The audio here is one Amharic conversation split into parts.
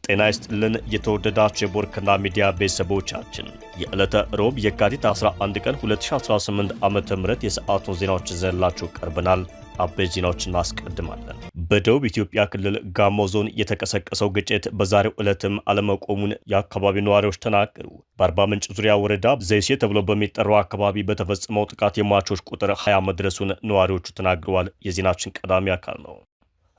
ጤና ይስጥልን የተወደዳችሁ የቦርከና ሚዲያ ቤተሰቦቻችን የዕለተ ሮብ የካቲት 11 ቀን 2018 ዓ.ም የሰዓቱን ዜናዎች ይዘንላችሁ ቀርበናል። አበይት ዜናዎችን እናስቀድማለን። በደቡብ ኢትዮጵያ ክልል ጋሞ ዞን የተቀሰቀሰው ግጭት በዛሬው ዕለትም አለመቆሙን የአካባቢው ነዋሪዎች ተናገሩ። በአርባ ምንጭ ዙሪያ ወረዳ ዘይሴ ተብሎ በሚጠራው አካባቢ በተፈጸመው ጥቃት የሟቾች ቁጥር 20 መድረሱን ነዋሪዎቹ ተናግረዋል። የዜናችን ቀዳሚ አካል ነው።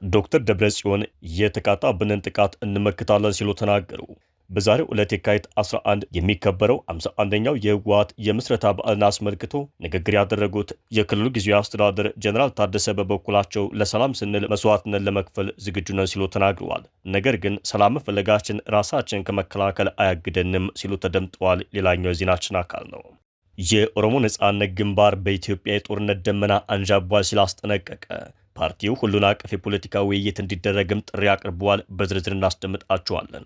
ዶክተር ደብረጽዮን የተቃጣብንን ጥቃት እንመክታለን ሲሉ ተናገሩ። በዛሬው ዕለት የካቲት 11 የሚከበረው 51ኛው የህወሓት የምስረታ በዓልን አስመልክቶ ንግግር ያደረጉት የክልሉ ጊዜያዊ አስተዳደር ጀነራል ታደሰ በበኩላቸው ለሰላም ስንል መስዋዕትነት ለመክፈል ዝግጁ ነን ሲሉ ተናግረዋል። ነገር ግን ሰላም መፈለጋችን ራሳችን ከመከላከል አያግደንም ሲሉ ተደምጠዋል። ሌላኛው የዜናችን አካል ነው። የኦሮሞ ነጻነት ግንባር በኢትዮጵያ የጦርነት ደመና አንዣቧል ሲል አስጠነቀቀ። ፓርቲው ሁሉን አቀፍ የፖለቲካ ውይይት እንዲደረግም ጥሪ አቅርበዋል። በዝርዝር እናስደምጣቸዋለን።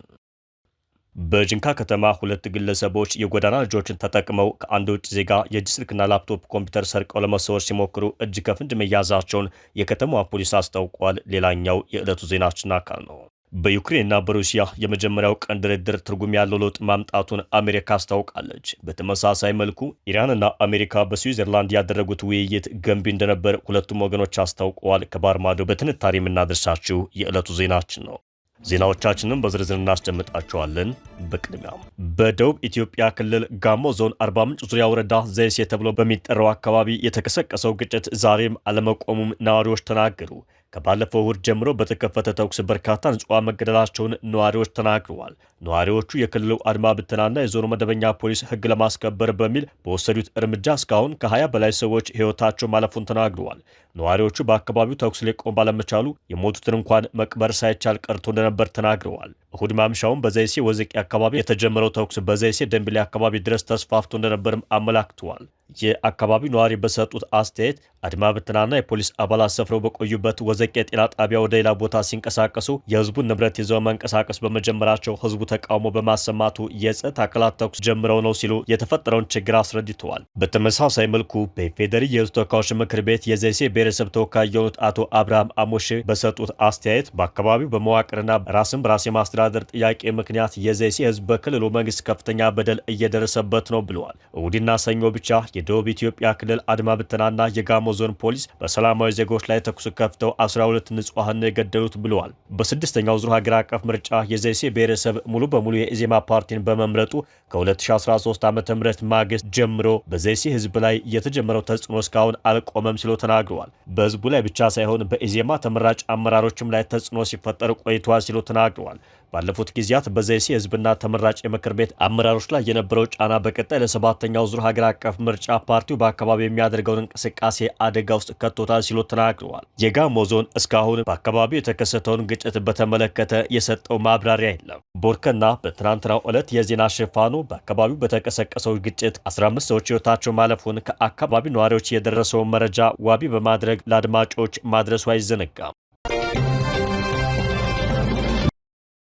በጅንካ ከተማ ሁለት ግለሰቦች የጎዳና ልጆችን ተጠቅመው ከአንድ ውጭ ዜጋ የእጅ ስልክና ላፕቶፕ ኮምፒውተር ሰርቀው ለመሰወር ሲሞክሩ እጅ ከፍንጅ መያዛቸውን የከተማዋ ፖሊስ አስታውቋል። ሌላኛው የዕለቱ ዜናችን አካል ነው። በዩክሬንና በሩሲያ የመጀመሪያው ቀን ድርድር ትርጉም ያለው ለውጥ ማምጣቱን አሜሪካ አስታውቃለች። በተመሳሳይ መልኩ ኢራንና አሜሪካ በስዊዘርላንድ ያደረጉት ውይይት ገንቢ እንደነበር ሁለቱም ወገኖች አስታውቀዋል። ከባህር ማዶ በትንታኔ የምናደርሳችሁ የዕለቱ ዜናችን ነው። ዜናዎቻችንን በዝርዝር እናስደምጣቸዋለን። በቅድሚያም በደቡብ ኢትዮጵያ ክልል ጋሞ ዞን አርባ ምንጭ ዙሪያ ወረዳ ዘይሴ ተብሎ በሚጠራው አካባቢ የተቀሰቀሰው ግጭት ዛሬም አለመቆሙም ነዋሪዎች ተናገሩ። ከባለፈው እሁድ ጀምሮ በተከፈተ ተኩስ በርካታ ንጹሃን መገደላቸውን ነዋሪዎች ተናግረዋል። ነዋሪዎቹ የክልሉ አድማ ብተናና የዞኑ መደበኛ ፖሊስ ሕግ ለማስከበር በሚል በወሰዱት እርምጃ እስካሁን ከ20 በላይ ሰዎች ሕይወታቸው ማለፉን ተናግረዋል። ነዋሪዎቹ በአካባቢው ተኩስ ሊቆም ባለመቻሉ የሞቱትን እንኳን መቅበር ሳይቻል ቀርቶ እንደነበር ተናግረዋል። እሁድ ማምሻውን በዘይሴ ወዘቂ አካባቢ የተጀመረው ተኩስ በዘይሴ ደንቢሌ አካባቢ ድረስ ተስፋፍቶ እንደነበርም አመላክተዋል። የአካባቢው ነዋሪ በሰጡት አስተያየት አድማ ብተናና የፖሊስ አባላት ሰፍረው በቆዩበት ወዘቂ የጤና ጣቢያ ወደ ሌላ ቦታ ሲንቀሳቀሱ የህዝቡን ንብረት ይዘው መንቀሳቀስ በመጀመራቸው ህዝቡ ተቃውሞ በማሰማቱ የጸጥታ አካላት ተኩስ ጀምረው ነው ሲሉ የተፈጠረውን ችግር አስረድተዋል። በተመሳሳይ መልኩ በኢፌዴሪ የህዝብ ተወካዮች ምክር ቤት የዘይሴ ብሔረሰብ ተወካይ የሆኑት አቶ አብርሃም አሞሼ በሰጡት አስተያየት በአካባቢው በመዋቅርና ራስን በራስ የማስተዳደር ጥያቄ ምክንያት የዘይሴ ህዝብ በክልሉ መንግስት ከፍተኛ በደል እየደረሰበት ነው ብለዋል። እሁድና ሰኞ ብቻ የደቡብ ኢትዮጵያ ክልል አድማ ብተናና የጋሞ ዞን ፖሊስ በሰላማዊ ዜጎች ላይ ተኩስ ከፍተው 12 ንጹሃን የገደሉት ብለዋል። በስድስተኛው ዙር ሀገር አቀፍ ምርጫ የዘይሴ ብሔረሰብ ሙሉ በሙሉ የኢዜማ ፓርቲን በመምረጡ ከ2013 ዓ.ም ማግስት ጀምሮ በዘይሴ ህዝብ ላይ የተጀመረው ተጽዕኖ እስካሁን አልቆመም ሲሉ ተናግረዋል። በህዝቡ ላይ ብቻ ሳይሆን በኢዜማ ተመራጭ አመራሮችም ላይ ተጽዕኖ ሲፈጠር ቆይቷል ሲሉ ተናግረዋል። ባለፉት ጊዜያት በዘይሴ ህዝብና ተመራጭ የምክር ቤት አመራሮች ላይ የነበረው ጫና በቀጣይ ለሰባተኛው ዙር ሀገር አቀፍ ምርጫ ፓርቲው በአካባቢው የሚያደርገውን እንቅስቃሴ አደጋ ውስጥ ከቶታል ሲሉ ተናግረዋል። የጋሞ ዞን እስካሁን በአካባቢው የተከሰተውን ግጭት በተመለከተ የሰጠው ማብራሪያ የለም። ቦርከና በትናንትናው ዕለት የዜና ሽፋኑ በአካባቢው በተቀሰቀሰው ግጭት 15 ሰዎች ህይወታቸው ማለፉን ከአካባቢው ነዋሪዎች የደረሰውን መረጃ ዋቢ በማድረግ ለአድማጮች ማድረሱ አይዘነጋም።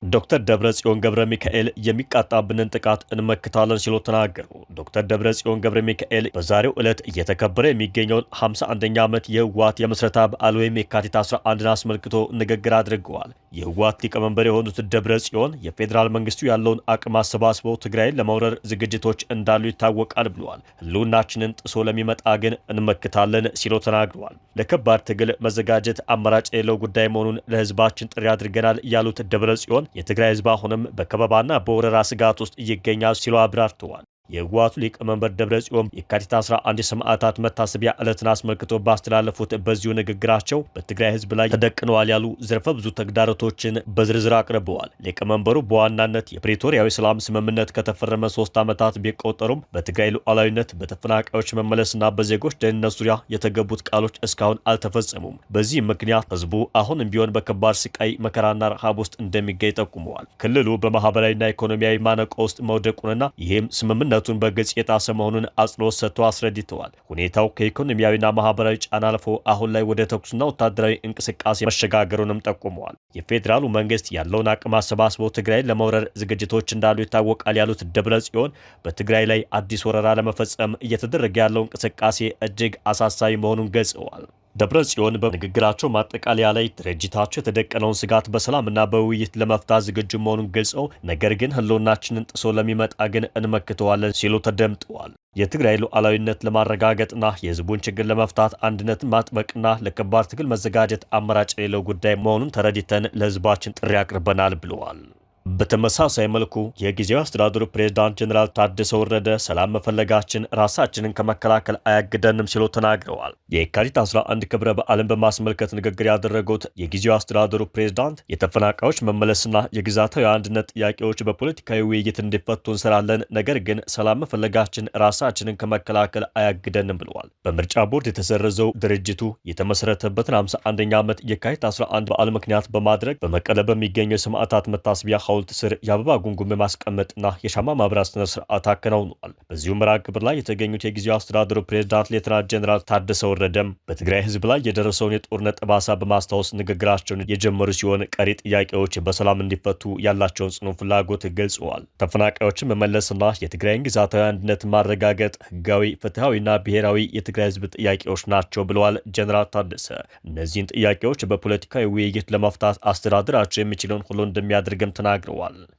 ዶክተር ደብረጽዮን ገብረ ሚካኤል የሚቃጣብንን ጥቃት እንመክታለን ሲሉ ተናገሩ። ዶክተር ደብረጽዮን ገብረ ሚካኤል በዛሬው ዕለት እየተከበረ የሚገኘውን 51ኛ ዓመት የህወሓት የምስረታ በዓል ወይም የካቲት 11ን አስመልክቶ ንግግር አድርገዋል። የህወሓት ሊቀመንበር የሆኑት ደብረጽዮን የፌዴራል መንግስቱ ያለውን አቅም አሰባስበው ትግራይን ለመውረር ዝግጅቶች እንዳሉ ይታወቃል ብለዋል። ህልውናችንን ጥሶ ለሚመጣ ግን እንመክታለን ሲሉ ተናግረዋል። ለከባድ ትግል መዘጋጀት አማራጭ የሌለው ጉዳይ መሆኑን ለህዝባችን ጥሪ አድርገናል ያሉት ደብረጽዮን የትግራይ ህዝብ አሁንም በከበባና በወረራ ስጋት ውስጥ ይገኛል ሲሉ አብራርተዋል። የህወሓቱ ሊቀመንበር ደብረጽዮን የካቲት 11 የሰማዕታት መታሰቢያ ዕለትን አስመልክቶ ባስተላለፉት በዚሁ ንግግራቸው በትግራይ ህዝብ ላይ ተደቅነዋል ያሉ ዘርፈ ብዙ ተግዳሮቶችን በዝርዝር አቅርበዋል። ሊቀመንበሩ በዋናነት የፕሪቶሪያዊ ሰላም ስምምነት ከተፈረመ 3 ዓመታት ቢቆጠሩም በትግራይ ሉዓላዊነት፣ በተፈናቃዮች መመለስና በዜጎች ደህንነት ዙሪያ የተገቡት ቃሎች እስካሁን አልተፈጸሙም። በዚህም ምክንያት ህዝቡ አሁንም ቢሆን በከባድ ስቃይ፣ መከራና ረሃብ ውስጥ እንደሚገኝ ጠቁመዋል። ክልሉ በማህበራዊና ኢኮኖሚያዊ ማነቆ ውስጥ መውደቁንና ይህም ስምምነቱ በግልጽ የጣሰ መሆኑን አጽንኦት ሰጥተው አስረድተዋል። ሁኔታው ከኢኮኖሚያዊና ማህበራዊ ጫና አልፎ አሁን ላይ ወደ ተኩስና ወታደራዊ እንቅስቃሴ መሸጋገሩንም ጠቁመዋል። የፌዴራሉ መንግስት ያለውን አቅም አሰባስበው ትግራይን ለመውረር ዝግጅቶች እንዳሉ ይታወቃል ያሉት ደብረጽዮን በትግራይ ላይ አዲስ ወረራ ለመፈጸም እየተደረገ ያለው እንቅስቃሴ እጅግ አሳሳቢ መሆኑን ገልጸዋል። ደብረጽዮን በንግግራቸው ማጠቃለያ ላይ ድርጅታቸው የተደቀነውን ስጋት በሰላምና በውይይት ለመፍታት ዝግጁ መሆኑን ገልጸው ነገር ግን ህልውናችንን ጥሶ ለሚመጣ ግን እንመክተዋለን ሲሉ ተደምጠዋል። የትግራይ ሉዓላዊነት ለማረጋገጥና የህዝቡን ችግር ለመፍታት አንድነትን ማጥበቅና ለከባድ ትግል መዘጋጀት አማራጭ የሌለው ጉዳይ መሆኑን ተረድተን ለህዝባችን ጥሪ አቅርበናል ብለዋል። በተመሳሳይ መልኩ የጊዜያዊ አስተዳደሩ ፕሬዝዳንት ጀኔራል ታደሰ ወረደ ሰላም መፈለጋችን ራሳችንን ከመከላከል አያግደንም ሲሉ ተናግረዋል። የካቲት 11 ክብረ በዓልን በማስመልከት ንግግር ያደረጉት የጊዜያዊ አስተዳደሩ ፕሬዝዳንት የተፈናቃዮች መመለስና የግዛታዊ አንድነት ጥያቄዎች በፖለቲካዊ ውይይት እንዲፈቱ እንሰራለን፣ ነገር ግን ሰላም መፈለጋችን ራሳችንን ከመከላከል አያግደንም ብለዋል። በምርጫ ቦርድ የተሰረዘው ድርጅቱ የተመሰረተበትን 51ኛ ዓመት የካቲት 11 በዓል ምክንያት በማድረግ በመቀለ በሚገኘው የሰማዕታት መታሰቢያ ሐውልት ስር የአበባ ጉንጉን በማስቀመጥና የሻማ ማብራት ስነ ስርዓት አከናውነዋል። በዚሁ መርሃ ግብር ላይ የተገኙት የጊዜያዊ አስተዳደሩ ፕሬዝዳንት ሌተናንት ጀነራል ታደሰ ወረደም በትግራይ ህዝብ ላይ የደረሰውን የጦርነት ጠባሳ በማስታወስ ንግግራቸውን የጀመሩ ሲሆን ቀሪ ጥያቄዎች በሰላም እንዲፈቱ ያላቸውን ጽኑ ፍላጎት ገልጸዋል። ተፈናቃዮችን መመለስና የትግራይን ግዛታዊ አንድነት ማረጋገጥ ህጋዊ፣ ፍትሐዊና ብሔራዊ የትግራይ ህዝብ ጥያቄዎች ናቸው ብለዋል ጀነራል ታደሰ። እነዚህን ጥያቄዎች በፖለቲካዊ ውይይት ለመፍታት አስተዳደራቸው የሚችለውን ሁሉ እንደሚያደርግም ተናግረዋል።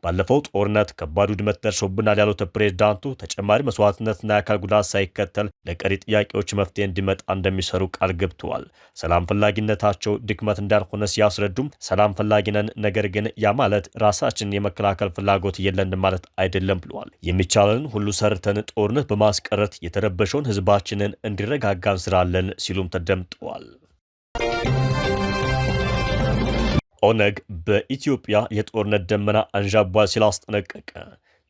ባለፈው ጦርነት ከባድ ውድመት ደርሶብናል ያሉት ፕሬዝዳንቱ ተጨማሪ መስዋዕትነትና የአካል ጉዳት ሳይከተል ለቀሪ ጥያቄዎች መፍትሄ እንዲመጣ እንደሚሰሩ ቃል ገብተዋል። ሰላም ፈላጊነታቸው ድክመት እንዳልሆነ ሲያስረዱም ሰላም ፈላጊ ነን፣ ነገር ግን ያ ማለት ራሳችንን የመከላከል ፍላጎት የለን ማለት አይደለም ብለዋል። የሚቻለንን ሁሉ ሰርተን ጦርነት በማስቀረት የተረበሸውን ህዝባችንን እንዲረጋጋ እንስራለን ሲሉም ተደምጠዋል። ኦነግ በኢትዮጵያ የጦርነት ደመና አንዣቧል ሲል አስጠነቀቀ።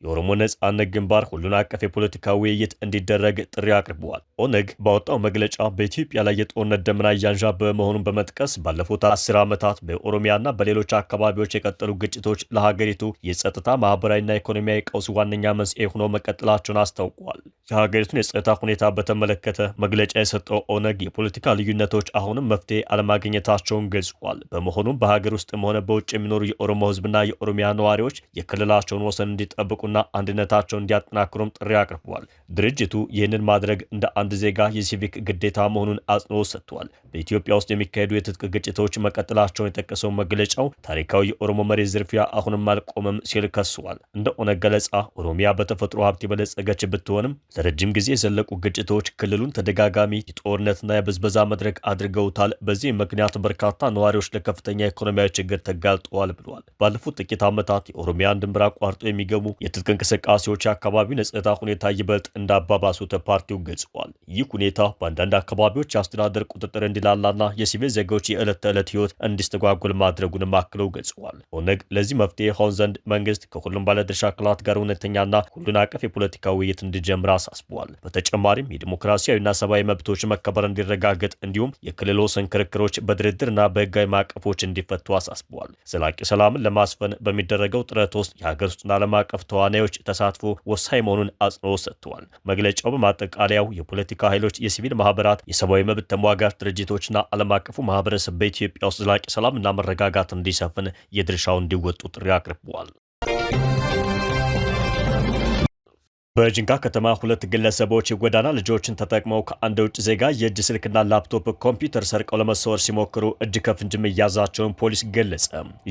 የኦሮሞ ነጻነት ግንባር ሁሉን አቀፍ የፖለቲካ ውይይት እንዲደረግ ጥሪ አቅርበዋል። ኦነግ ባወጣው መግለጫ በኢትዮጵያ ላይ የጦርነት ደመና እያንዣበበ መሆኑን በመጥቀስ ባለፉት 10 ዓመታት በኦሮሚያና በሌሎች አካባቢዎች የቀጠሉ ግጭቶች ለሀገሪቱ የጸጥታ ማህበራዊና ኢኮኖሚያዊ ቀውስ ዋነኛ መንስኤ ሆነው መቀጠላቸውን አስታውቋል። የሀገሪቱን የጸጥታ ሁኔታ በተመለከተ መግለጫ የሰጠው ኦነግ የፖለቲካ ልዩነቶች አሁንም መፍትሄ አለማግኘታቸውን ገልጿል። በመሆኑም በሀገር ውስጥም ሆነ በውጭ የሚኖሩ የኦሮሞ ህዝብና የኦሮሚያ ነዋሪዎች የክልላቸውን ወሰን እንዲጠብቁ አንድነታቸውን እንዲያጠናክሩም ጥሪ አቅርበዋል። ድርጅቱ ይህንን ማድረግ እንደ አንድ ዜጋ የሲቪክ ግዴታ መሆኑን አጽንኦት ሰጥቷል። በኢትዮጵያ ውስጥ የሚካሄዱ የትጥቅ ግጭቶች መቀጠላቸውን የጠቀሰው መግለጫው ታሪካዊ የኦሮሞ መሬት ዝርፊያ አሁንም አልቆመም ሲል ከሷል። እንደ ኦነግ ገለጻ ኦሮሚያ በተፈጥሮ ሀብት የበለጸገች ብትሆንም ለረጅም ጊዜ የዘለቁ ግጭቶች ክልሉን ተደጋጋሚ የጦርነትና የብዝበዛ መድረክ አድርገውታል። በዚህም ምክንያት በርካታ ነዋሪዎች ለከፍተኛ ኢኮኖሚያዊ ችግር ተጋልጠዋል ብለዋል። ባለፉት ጥቂት ዓመታት የኦሮሚያን ድንበር አቋርጦ የሚገቡ የትጥቅ እንቅስቃሴዎች የአካባቢውን የጸጥታ ሁኔታ ይበልጥ እንዳባባሱት ፓርቲው ገልጸዋል። ይህ ሁኔታ በአንዳንድ አካባቢዎች የአስተዳደር ቁጥጥር እንዲላላና የሲቪል ዜጎች የዕለት ተዕለት ህይወት እንዲስተጓጉል ማድረጉንም አክለው ገልጸዋል። ኦነግ ለዚህ መፍትሄ ሆን ዘንድ መንግስት ከሁሉም ባለድርሻ አካላት ጋር እውነተኛና ሁሉን አቀፍ የፖለቲካ ውይይት እንዲጀምር አሳስበዋል። በተጨማሪም የዲሞክራሲያዊና ሰብአዊ መብቶች መከበር እንዲረጋገጥ እንዲሁም የክልል ወሰን ክርክሮች በድርድርና በህጋዊ ማዕቀፎች እንዲፈቱ አሳስበዋል። ዘላቂ ሰላምን ለማስፈን በሚደረገው ጥረት ውስጥ የሀገር ውስጥና ዓለም አቀፍ ተዋናዮች ተሳትፎ ወሳኝ መሆኑን አጽንኦት ሰጥተዋል። መግለጫው በማጠቃለያው የፖለቲካ ኃይሎች፣ የሲቪል ማህበራት፣ የሰብአዊ መብት ተሟጋች ድርጅቶችና ዓለም አቀፉ ማህበረሰብ በኢትዮጵያ ውስጥ ዘላቂ ሰላምና መረጋጋት እንዲሰፍን የድርሻውን እንዲወጡ ጥሪ አቅርበዋል። በጅንካ ከተማ ሁለት ግለሰቦች የጎዳና ልጆችን ተጠቅመው ከአንድ ውጭ ዜጋ የእጅ ስልክና ላፕቶፕ ኮምፒውተር ሰርቀው ለመሰወር ሲሞክሩ እጅ ከፍንጅ መያዛቸውን ፖሊስ ገለጸ።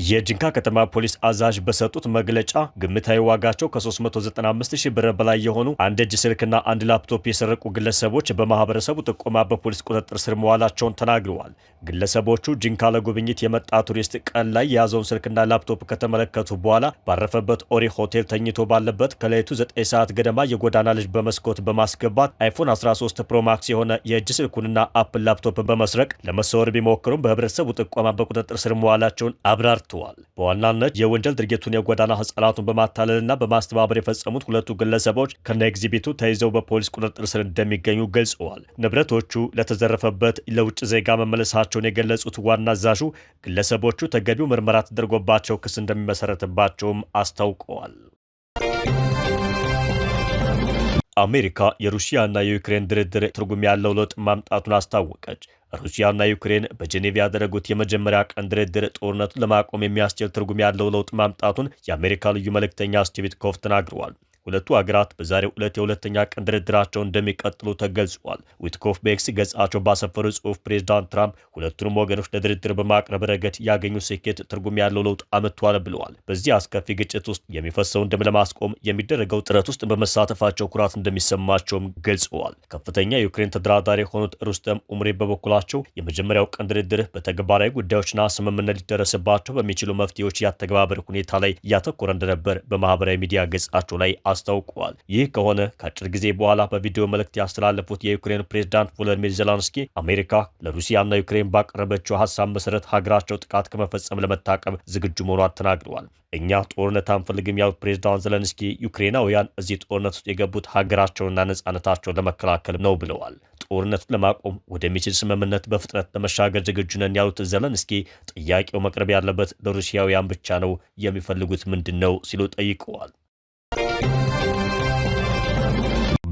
የጅንካ ከተማ ፖሊስ አዛዥ በሰጡት መግለጫ ግምታዊ ዋጋቸው ከ395 ሺህ ብር በላይ የሆኑ አንድ እጅ ስልክና አንድ ላፕቶፕ የሰረቁ ግለሰቦች በማህበረሰቡ ጥቆማ በፖሊስ ቁጥጥር ስር መዋላቸውን ተናግረዋል። ግለሰቦቹ ጅንካ ለጉብኝት የመጣ ቱሪስት ቀን ላይ የያዘውን ስልክና ላፕቶፕ ከተመለከቱ በኋላ ባረፈበት ኦሪ ሆቴል ተኝቶ ባለበት ከሌሊቱ 9 ሰዓት ገደማ የጎዳና ልጅ በመስኮት በማስገባት አይፎን 13 ፕሮ ማክስ የሆነ የእጅ ስልኩንና አፕል ላፕቶፕ በመስረቅ ለመሰወር ቢሞክሩም በህብረተሰቡ ጥቆማ በቁጥጥር ስር መዋላቸውን አብራርተዋል። በዋናነት የወንጀል ድርጊቱን የጎዳና ህጻናቱን በማታለልና በማስተባበር የፈጸሙት ሁለቱ ግለሰቦች ከነ ኤግዚቢቱ ተይዘው በፖሊስ ቁጥጥር ስር እንደሚገኙ ገልጸዋል። ንብረቶቹ ለተዘረፈበት ለውጭ ዜጋ መመለሳቸውን የገለጹት ዋና አዛዡ ግለሰቦቹ ተገቢው ምርመራ ተደርጎባቸው ክስ እንደሚመሰረትባቸውም አስታውቀዋል። አሜሪካ የሩሲያና የዩክሬን ድርድር ትርጉም ያለው ለውጥ ማምጣቱን አስታወቀች። ሩሲያና ዩክሬን በጄኔቭ ያደረጉት የመጀመሪያ ቀን ድርድር ጦርነቱን ለማቆም የሚያስችል ትርጉም ያለው ለውጥ ማምጣቱን የአሜሪካ ልዩ መልእክተኛ ስቲቭ ዊትኮፍ ተናግረዋል። ሁለቱ ሀገራት በዛሬው ዕለት የሁለተኛ ቀን ድርድራቸውን እንደሚቀጥሉ ተገልጿል። ዊትኮፍ በኤክስ ገጻቸው ባሰፈሩ ጽሑፍ ፕሬዝዳንት ትራምፕ ሁለቱንም ወገኖች ለድርድር በማቅረብ ረገድ ያገኙ ስኬት ትርጉም ያለው ለውጥ አመጥቷል ብለዋል። በዚህ አስከፊ ግጭት ውስጥ የሚፈሰውን ደም ለማስቆም የሚደረገው ጥረት ውስጥ በመሳተፋቸው ኩራት እንደሚሰማቸውም ገልጸዋል። ከፍተኛ የዩክሬን ተደራዳሪ የሆኑት ሩስተም ኡምሬ በበኩላቸው የመጀመሪያው ቀን ድርድር በተግባራዊ ጉዳዮችና ስምምነት ሊደረስባቸው በሚችሉ መፍትሄዎች ያተገባበር ሁኔታ ላይ ያተኮረ እንደነበር በማህበራዊ ሚዲያ ገጻቸው ላይ አስታውቀዋል። ይህ ከሆነ ከአጭር ጊዜ በኋላ በቪዲዮ መልእክት ያስተላለፉት የዩክሬን ፕሬዝዳንት ቮሎዲሚር ዜሌንስኪ አሜሪካ ለሩሲያና ዩክሬን ባቀረበችው ሀሳብ መሰረት ሀገራቸው ጥቃት ከመፈጸም ለመታቀብ ዝግጁ መሆኗን ተናግረዋል። እኛ ጦርነት አንፈልግም ያሉት ፕሬዝዳንት ዜሌንስኪ ዩክሬናውያን እዚህ ጦርነት ውስጥ የገቡት ሀገራቸውንና ነጻነታቸውን ለመከላከል ነው ብለዋል። ጦርነቱን ለማቆም ወደሚችል ስምምነት በፍጥነት ለመሻገር ዝግጁ ነን ያሉት ዜሌንስኪ ጥያቄው መቅረብ ያለበት ለሩሲያውያን ብቻ ነው፣ የሚፈልጉት ምንድን ነው ሲሉ ጠይቀዋል።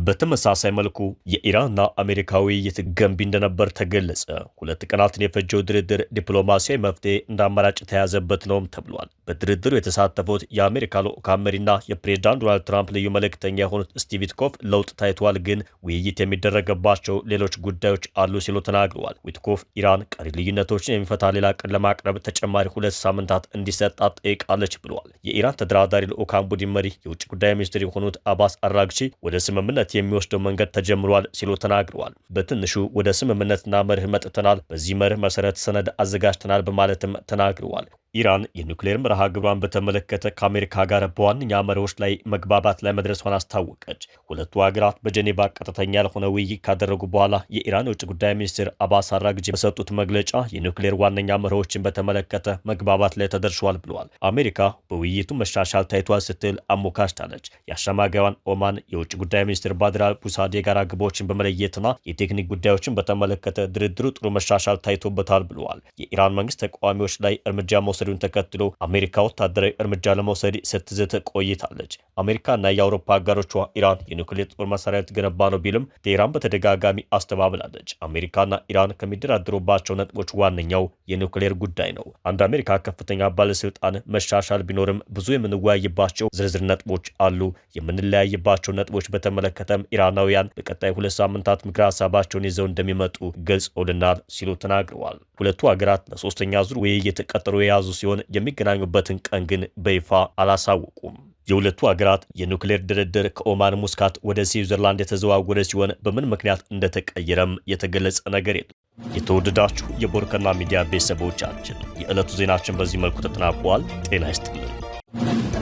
በተመሳሳይ መልኩ የኢራንና አሜሪካ ውይይት ገንቢ እንደነበር ተገለጸ። ሁለት ቀናትን የፈጀው ድርድር ዲፕሎማሲያዊ መፍትሄ እንደ አማራጭ ተያዘበት ነውም ተብሏል። በድርድሩ የተሳተፉት የአሜሪካ ልዑካን መሪና የፕሬዝዳንት ዶናልድ ትራምፕ ልዩ መልእክተኛ የሆኑት ስቲቭ ዊትኮፍ ለውጥ ታይቷል፣ ግን ውይይት የሚደረገባቸው ሌሎች ጉዳዮች አሉ ሲሉ ተናግረዋል። ዊትኮፍ ኢራን ቀሪ ልዩነቶችን የሚፈታ ሌላ ቀን ለማቅረብ ተጨማሪ 2 ሳምንታት እንዲሰጣት ጠይቃለች ብለዋል። የኢራን ተደራዳሪ ልዑካን ቡድን መሪ የውጭ ጉዳይ ሚኒስትር የሆኑት አባስ አራግቺ ወደ ስምምነት የሚወስደው መንገድ ተጀምሯል ሲሉ ተናግረዋል። በትንሹ ወደ ስምምነትና መርህ መጥተናል፣ በዚህ መርህ መሰረት ሰነድ አዘጋጅተናል በማለትም ተናግረዋል። ኢራን የኒውክሌር መርሃ ግብሯን በተመለከተ ከአሜሪካ ጋር በዋነኛ መሪዎች ላይ መግባባት ላይ መድረሷን አስታወቀች። ሁለቱ ሀገራት በጀኔቫ ቀጥተኛ ያልሆነ ውይይት ካደረጉ በኋላ የኢራን የውጭ ጉዳይ ሚኒስትር አባስ አራግጂ በሰጡት መግለጫ የኒውክሌር ዋነኛ መርሆችን በተመለከተ መግባባት ላይ ተደርሷል ብለዋል። አሜሪካ በውይይቱ መሻሻል ታይቷል ስትል አሞካሽታለች። የአሸማጋዩን ኦማን የውጭ ጉዳይ ሚኒስትር ባድር አልቡሳድ የጋራ ግቦችን በመለየትና የቴክኒክ ጉዳዮችን በተመለከተ ድርድሩ ጥሩ መሻሻል ታይቶበታል ብለዋል። የኢራን መንግስት ተቃዋሚዎች ላይ እርምጃ መውሰዱን ተከትሎ አሜሪካ ወታደራዊ እርምጃ ለመውሰድ ስትዝት ቆይታለች። አሜሪካና የአውሮፓ አጋሮቿ ኢራን የኒውክሌር ጦር መሳሪያ ልትገነባ ነው ቢልም ቴህራን በተደጋጋሚ አስተባብላለች። አሜሪካና ኢራን ከሚደራደሩባቸው ነጥቦች ዋነኛው የኒውክሌር ጉዳይ ነው። አንድ አሜሪካ ከፍተኛ ባለስልጣን መሻሻል ቢኖርም ብዙ የምንወያይባቸው ዝርዝር ነጥቦች አሉ። የምንለያይባቸው ነጥቦች በተመለከተም ኢራናውያን በቀጣይ 2 ሳምንታት ምክረ ሀሳባቸውን ይዘው እንደሚመጡ ገልጸውልናል ሲሉ ተናግረዋል። ሁለቱ ሀገራት ለሶስተኛ ዙር ውይይት ቀጠሮ የያዙ ሲሆን የሚገናኙበትን ቀን ግን በይፋ አላሳወቁም። የሁለቱ ሀገራት የኒውክሌር ድርድር ከኦማን ሙስካት ወደ ስዊዘርላንድ የተዘዋወረ ሲሆን በምን ምክንያት እንደተቀየረም የተገለጸ ነገር የለም። የተወደዳችሁ የቦርከና ሚዲያ ቤተሰቦቻችን የዕለቱ ዜናችን በዚህ መልኩ ተጠናቋል። ጤና ይስጥልን።